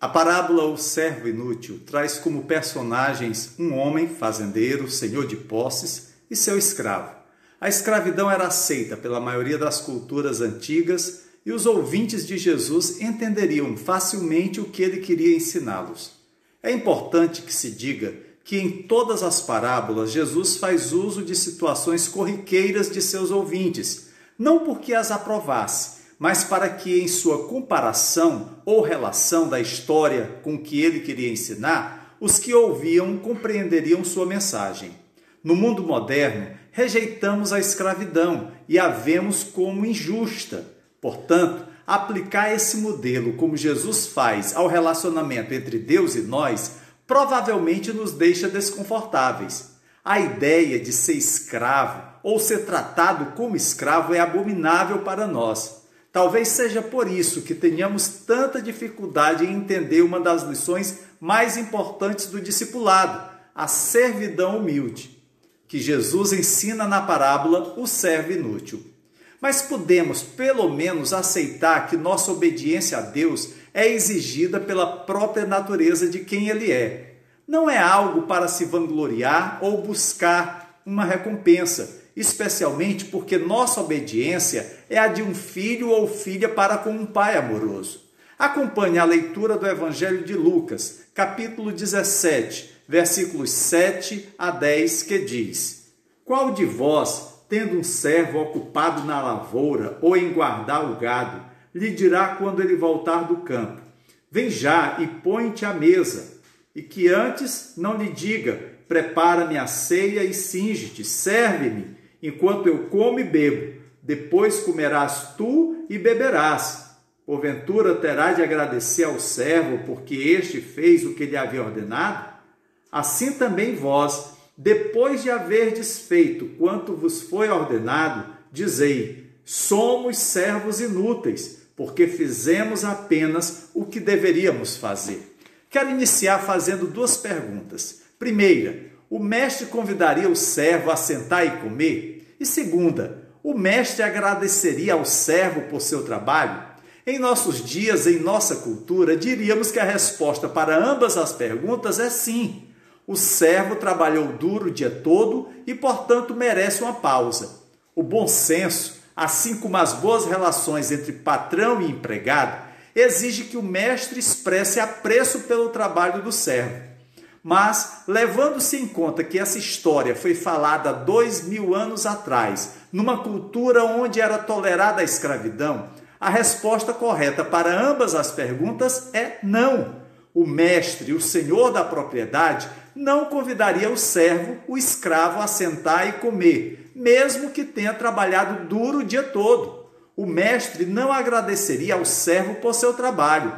A parábola O Servo Inútil traz como personagens um homem, fazendeiro, senhor de posses, e seu escravo. A escravidão era aceita pela maioria das culturas antigas e os ouvintes de Jesus entenderiam facilmente o que ele queria ensiná-los. É importante que se diga que em todas as parábolas Jesus faz uso de situações corriqueiras de seus ouvintes, não porque as aprovasse, mas para que em sua comparação ou relação da história com o que ele queria ensinar, os que ouviam compreenderiam sua mensagem. No mundo moderno, rejeitamos a escravidão e a vemos como injusta. Portanto, aplicar esse modelo como Jesus faz ao relacionamento entre Deus e nós, provavelmente nos deixa desconfortáveis. A ideia de ser escravo ou ser tratado como escravo é abominável para nós. Talvez seja por isso que tenhamos tanta dificuldade em entender uma das lições mais importantes do discipulado, a servidão humilde, que Jesus ensina na parábola O Servo Inútil. Mas podemos, pelo menos, aceitar que nossa obediência a Deus é exigida pela própria natureza de quem Ele é. Não é algo para se vangloriar ou buscar uma recompensa, especialmente porque nossa obediência é a de um filho ou filha para com um pai amoroso. Acompanhe a leitura do Evangelho de Lucas, capítulo 17, versículos 7 a 10, que diz: Qual de vós, tendo um servo ocupado na lavoura ou em guardar o gado, lhe dirá quando ele voltar do campo: Vem já e põe-te à mesa, e que antes não lhe diga: Prepara-me a ceia e cinge-te, serve-me, enquanto eu como e bebo, depois comerás tu e beberás. Porventura terá de agradecer ao servo, porque este fez o que lhe havia ordenado? Assim também vós, depois de haverdes feito quanto vos foi ordenado, dizei: somos servos inúteis, porque fizemos apenas o que deveríamos fazer. Quero iniciar fazendo duas perguntas. Primeira, o mestre convidaria o servo a sentar e comer? E segunda, o mestre agradeceria ao servo por seu trabalho? Em nossos dias, em nossa cultura, diríamos que a resposta para ambas as perguntas é sim. O servo trabalhou duro o dia todo e, portanto, merece uma pausa. O bom senso, assim como as boas relações entre patrão e empregado, exige que o mestre expresse apreço pelo trabalho do servo. Mas, levando-se em conta que essa história foi falada 2000 anos atrás, numa cultura onde era tolerada a escravidão, a resposta correta para ambas as perguntas é não. O mestre, o senhor da propriedade, não convidaria o servo, o escravo, a sentar e comer, mesmo que tenha trabalhado duro o dia todo. O mestre não agradeceria ao servo por seu trabalho.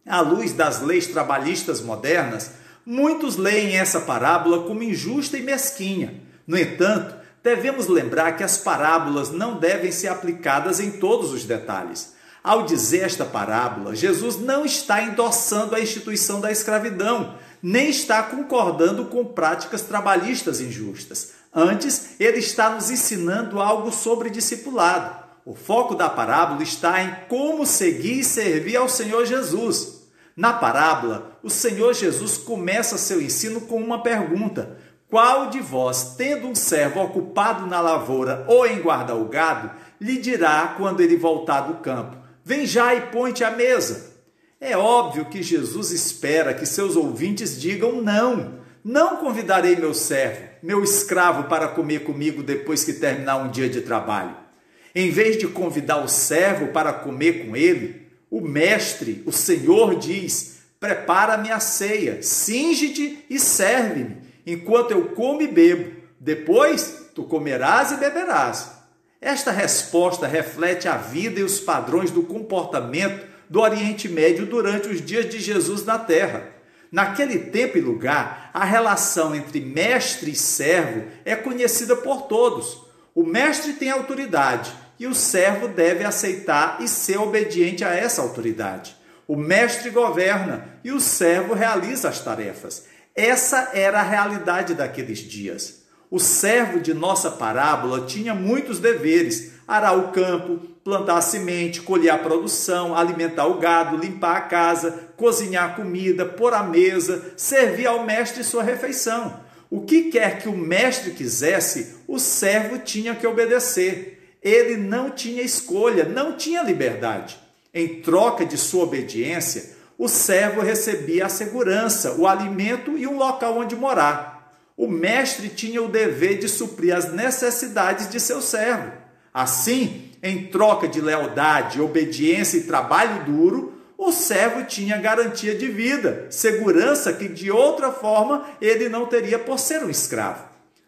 À luz das leis trabalhistas modernas, muitos leem essa parábola como injusta e mesquinha. No entanto, devemos lembrar que as parábolas não devem ser aplicadas em todos os detalhes. Ao dizer esta parábola, Jesus não está endossando a instituição da escravidão, nem está concordando com práticas trabalhistas injustas. Antes, ele está nos ensinando algo sobre discipulado. O foco da parábola está em como seguir e servir ao Senhor Jesus. Na parábola, o Senhor Jesus começa seu ensino com uma pergunta: qual de vós, tendo um servo ocupado na lavoura ou em guardar o gado, lhe dirá quando ele voltar do campo: Vem já e põe-te à mesa? É óbvio que Jesus espera que seus ouvintes digam não. Não convidarei meu servo, meu escravo, para comer comigo depois que terminar um dia de trabalho. Em vez de convidar o servo para comer com ele, o mestre, o Senhor, diz: Prepara-me a ceia, cinge-te e serve-me, enquanto eu como e bebo. Depois tu comerás e beberás. Esta resposta reflete a vida e os padrões do comportamento do Oriente Médio durante os dias de Jesus na Terra. Naquele tempo e lugar, a relação entre mestre e servo é conhecida por todos. O mestre tem autoridade e o servo deve aceitar e ser obediente a essa autoridade. O mestre governa e o servo realiza as tarefas. Essa era a realidade daqueles dias. O servo de nossa parábola tinha muitos deveres: arar o campo, plantar a semente, colher a produção, alimentar o gado, limpar a casa, cozinhar a comida, pôr a mesa, servir ao mestre sua refeição. O que quer que o mestre quisesse, o servo tinha que obedecer. Ele não tinha escolha, não tinha liberdade. Em troca de sua obediência, o servo recebia a segurança, o alimento e um local onde morar. O mestre tinha o dever de suprir as necessidades de seu servo. Assim, em troca de lealdade, obediência e trabalho duro, o servo tinha garantia de vida, segurança que de outra forma ele não teria por ser um escravo.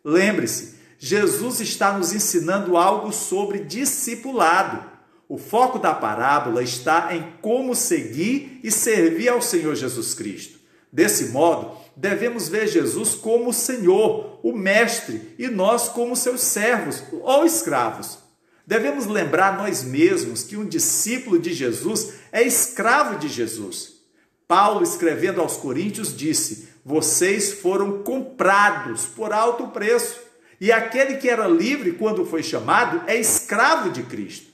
Lembre-se, Jesus está nos ensinando algo sobre discipulado. O foco da parábola está em como seguir e servir ao Senhor Jesus Cristo. Desse modo, devemos ver Jesus como o Senhor, o Mestre, e nós como seus servos ou escravos. Devemos lembrar nós mesmos que um discípulo de Jesus é escravo de Jesus. Paulo, escrevendo aos Coríntios, disse: vocês foram comprados por alto preço, e aquele que era livre quando foi chamado é escravo de Cristo.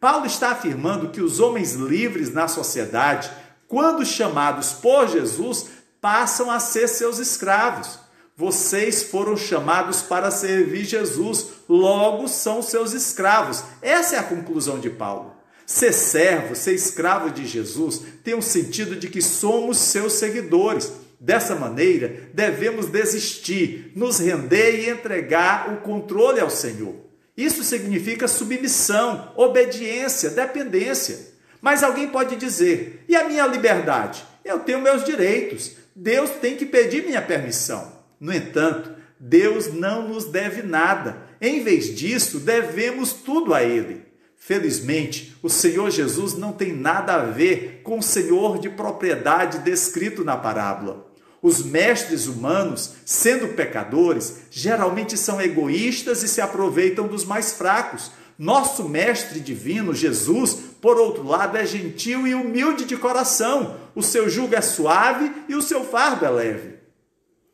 Paulo está afirmando que os homens livres na sociedade, quando chamados por Jesus, passam a ser seus escravos. Vocês foram chamados para servir Jesus, logo são seus escravos. Essa é a conclusão de Paulo. Ser servo, ser escravo de Jesus, tem o sentido de que somos seus seguidores. Dessa maneira, devemos desistir, nos render e entregar o controle ao Senhor. Isso significa submissão, obediência, dependência. Mas alguém pode dizer: e a minha liberdade? Eu tenho meus direitos. Deus tem que pedir minha permissão. No entanto, Deus não nos deve nada. Em vez disso, devemos tudo a Ele. Felizmente, o Senhor Jesus não tem nada a ver com o senhor de propriedade descrito na parábola. Os mestres humanos, sendo pecadores, geralmente são egoístas e se aproveitam dos mais fracos. Nosso mestre divino, Jesus, por outro lado, é gentil e humilde de coração. O seu jugo é suave e o seu fardo é leve.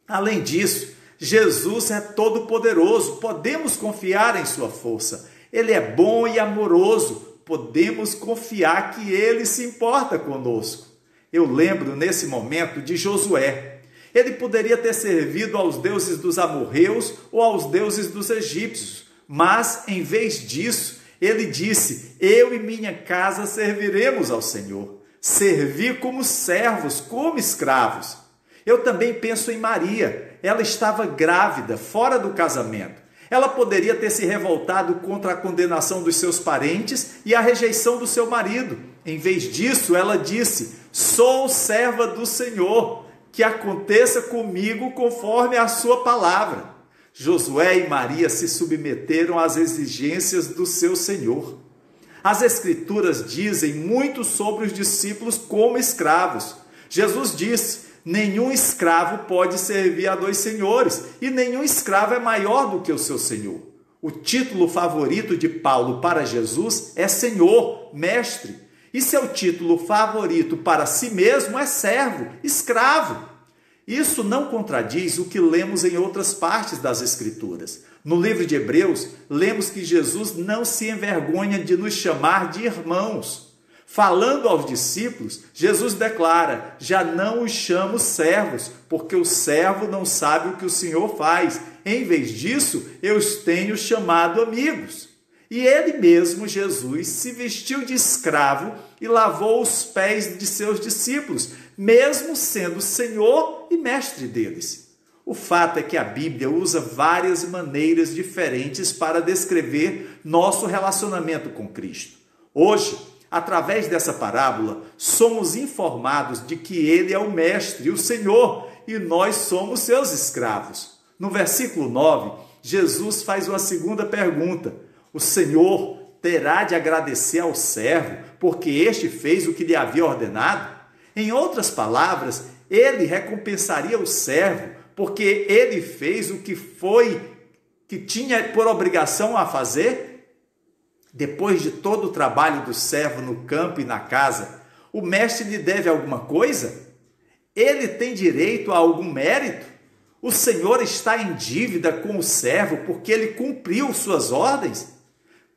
Além disso, Jesus é todo-poderoso, podemos confiar em sua força. Ele é bom e amoroso, podemos confiar que ele se importa conosco. Eu lembro nesse momento de Josué. Ele poderia ter servido aos deuses dos amorreus ou aos deuses dos egípcios, mas em vez disso, ele disse: eu e minha casa serviremos ao Senhor. Servir como servos, como escravos. Eu também penso em Maria. Ela estava grávida, fora do casamento. Ela poderia ter se revoltado contra a condenação dos seus parentes e a rejeição do seu marido. Em vez disso, ela disse: sou serva do Senhor, que aconteça comigo conforme a sua palavra. Josué e Maria se submeteram às exigências do seu Senhor. As Escrituras dizem muito sobre os discípulos como escravos. Jesus disse: nenhum escravo pode servir a dois senhores, e nenhum escravo é maior do que o seu senhor. O título favorito de Paulo para Jesus é Senhor, Mestre. E seu título favorito para si mesmo é servo, escravo. Isso não contradiz o que lemos em outras partes das Escrituras. No livro de Hebreus, lemos que Jesus não se envergonha de nos chamar de irmãos. Falando aos discípulos, Jesus declara: já não os chamo servos, porque o servo não sabe o que o Senhor faz. Em vez disso, eu os tenho chamado amigos. E ele mesmo, Jesus, se vestiu de escravo e lavou os pés de seus discípulos, mesmo sendo Senhor e mestre deles. O fato é que a Bíblia usa várias maneiras diferentes para descrever nosso relacionamento com Cristo. Hoje, através dessa parábola, somos informados de que Ele é o Mestre, o Senhor, e nós somos seus escravos. No versículo 9, Jesus faz uma segunda pergunta: o Senhor terá de agradecer ao servo, porque este fez o que lhe havia ordenado? Em outras palavras, ele recompensaria o servo, porque ele fez o que tinha por obrigação a fazer? Depois de todo o trabalho do servo no campo e na casa, o mestre lhe deve alguma coisa? Ele tem direito a algum mérito? O Senhor está em dívida com o servo porque ele cumpriu suas ordens?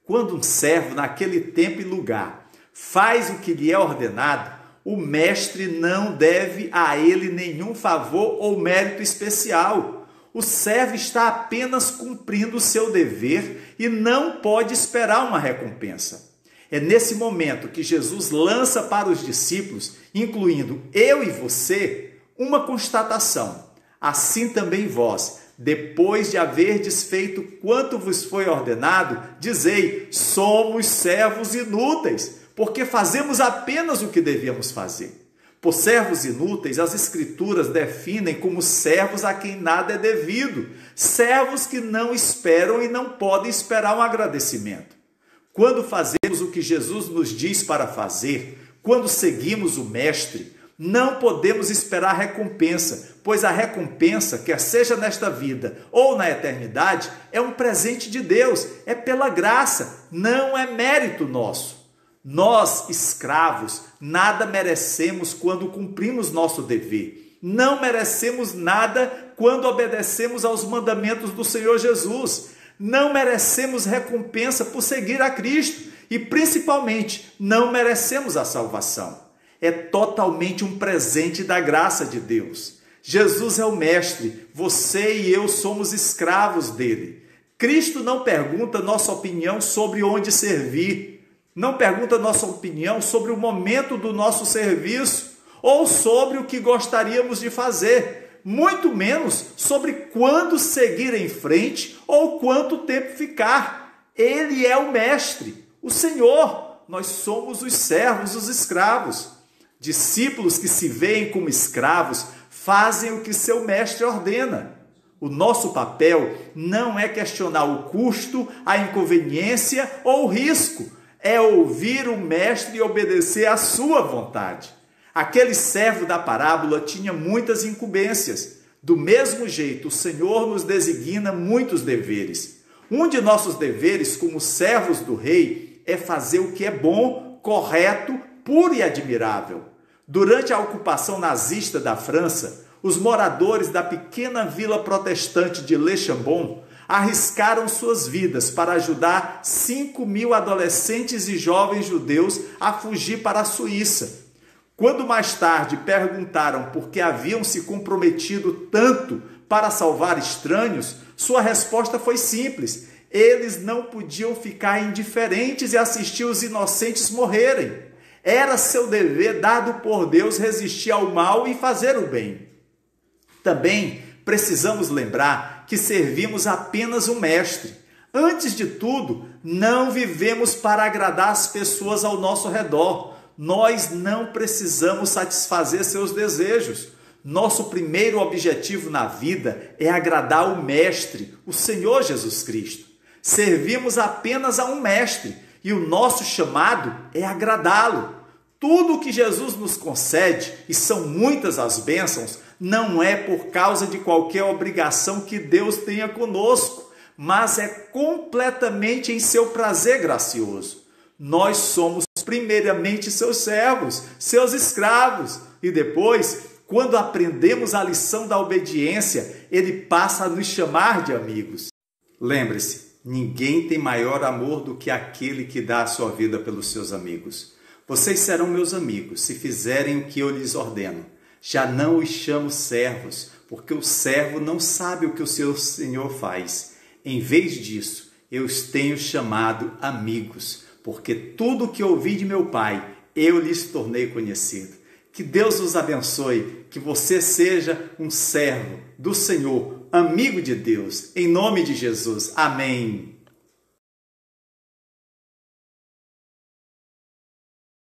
Quando um servo, naquele tempo e lugar, faz o que lhe é ordenado, o mestre não deve a ele nenhum favor ou mérito especial. O servo está apenas cumprindo o seu dever e não pode esperar uma recompensa. É nesse momento que Jesus lança para os discípulos, incluindo eu e você, uma constatação. Assim também vós, depois de haverdes feito quanto vos foi ordenado, dizei, somos servos inúteis, porque fazemos apenas o que devíamos fazer. Por servos inúteis, as Escrituras definem como servos a quem nada é devido, servos que não esperam e não podem esperar um agradecimento. Quando fazemos o que Jesus nos diz para fazer, quando seguimos o Mestre, não podemos esperar recompensa, pois a recompensa, quer seja nesta vida ou na eternidade, é um presente de Deus, é pela graça, não é mérito nosso. Nós, escravos, nada merecemos quando cumprimos nosso dever. Não merecemos nada quando obedecemos aos mandamentos do Senhor Jesus. Não merecemos recompensa por seguir a Cristo e, principalmente, não merecemos a salvação. É totalmente um presente da graça de Deus. Jesus é o Mestre, você e eu somos escravos dele. Cristo não pergunta nossa opinião sobre onde servir, não pergunta nossa opinião sobre o momento do nosso serviço ou sobre o que gostaríamos de fazer, muito menos sobre quando seguir em frente ou quanto tempo ficar. Ele é o Mestre, o Senhor, nós somos os servos, os escravos. Discípulos que se veem como escravos fazem o que seu mestre ordena. O nosso papel não é questionar o custo, a inconveniência ou o risco. É ouvir o mestre e obedecer à sua vontade. Aquele servo da parábola tinha muitas incumbências. Do mesmo jeito, o Senhor nos designa muitos deveres. Um de nossos deveres como servos do rei é fazer o que é bom, correto, puro e admirável. Durante a ocupação nazista da França, os moradores da pequena vila protestante de Le Chambon arriscaram suas vidas para ajudar 5.000 adolescentes e jovens judeus a fugir para a Suíça. Quando mais tarde perguntaram por que haviam se comprometido tanto para salvar estranhos, sua resposta foi simples: eles não podiam ficar indiferentes e assistir os inocentes morrerem. Era seu dever dado por Deus resistir ao mal e fazer o bem. Também precisamos lembrar que servimos apenas o Mestre. Antes de tudo, não vivemos para agradar as pessoas ao nosso redor. Nós não precisamos satisfazer seus desejos. Nosso primeiro objetivo na vida é agradar o Mestre, o Senhor Jesus Cristo. Servimos apenas a um Mestre e o nosso chamado é agradá-lo. Tudo o que Jesus nos concede, e são muitas as bênçãos, não é por causa de qualquer obrigação que Deus tenha conosco, mas é completamente em seu prazer gracioso. Nós somos primeiramente seus servos, seus escravos, e depois, quando aprendemos a lição da obediência, ele passa a nos chamar de amigos. Lembre-se, ninguém tem maior amor do que aquele que dá a sua vida pelos seus amigos. Vocês serão meus amigos se fizerem o que eu lhes ordeno. Já não os chamo servos, porque o servo não sabe o que o seu senhor faz. Em vez disso, eu os tenho chamado amigos, porque tudo o que ouvi de meu Pai, eu lhes tornei conhecido. Que Deus os abençoe, que você seja um servo do Senhor, amigo de Deus, em nome de Jesus. Amém.